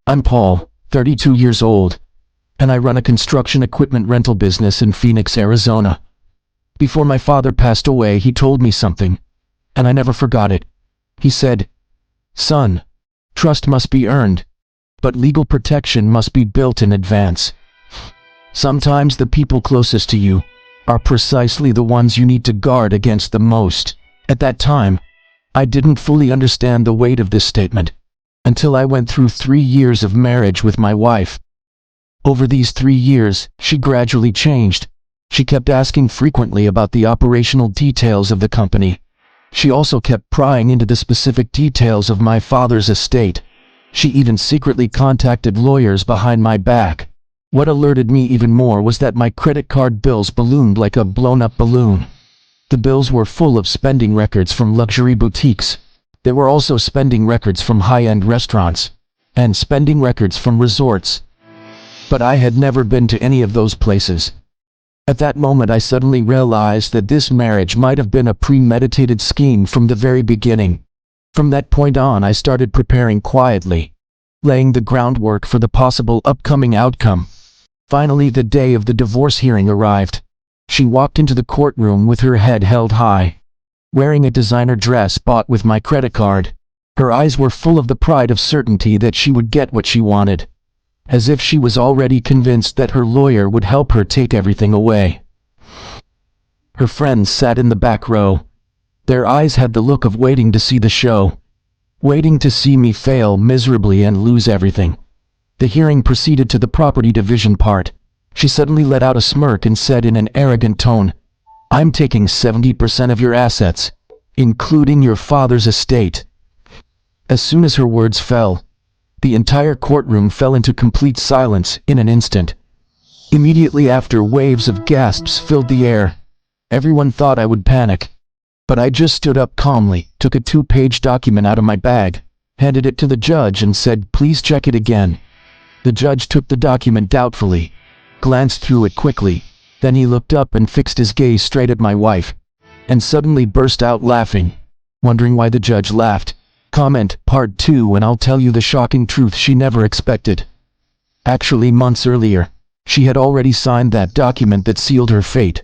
I'm Paul, 32 years old, and I run a construction equipment rental business in Phoenix, Arizona. Before my father passed away, he told me something, and I never forgot it. He said, "Son, trust must be earned, but legal protection must be built in advance. Sometimes the people closest to you are precisely the ones you need to guard against the most." At that time, I didn't fully understand the weight of this statement, until I went through 3 years of marriage with my wife. Over these 3 years, she gradually changed. She kept asking frequently about the operational details of the company. She also kept prying into the specific details of my father's estate. She even secretly contacted lawyers behind my back. What alerted me even more was that my credit card bills ballooned like a blown-up balloon. The bills were full of spending records from luxury boutiques. There were also spending records from high-end restaurants, and spending records from resorts. But I had never been to any of those places. At that moment I suddenly realized that this marriage might have been a premeditated scheme from the very beginning. From that point on, I started preparing quietly, laying the groundwork for the possible upcoming outcome. Finally, the day of the divorce hearing arrived. She walked into the courtroom with her head held high, wearing a designer dress bought with my credit card. Her eyes were full of the pride of certainty that she would get what she wanted, as if she was already convinced that her lawyer would help her take everything away. Her friends sat in the back row. Their eyes had the look of waiting to see the show, waiting to see me fail miserably and lose everything. The hearing proceeded to the property division part. She suddenly let out a smirk and said in an arrogant tone, "I'm taking 70% of your assets, including your father's estate." As soon as her words fell, the entire courtroom fell into complete silence in an instant. Immediately after, waves of gasps filled the air. Everyone thought I would panic, but I just stood up calmly, took a 2-page document out of my bag, handed it to the judge and said, "Please check it again." The judge took the document doubtfully, glanced through it quickly, then he looked up and fixed his gaze straight at my wife, and suddenly burst out laughing. Wondering why the judge laughed, comment part 2, and I'll tell you the shocking truth she never expected. Actually, months earlier, she had already signed that document that sealed her fate.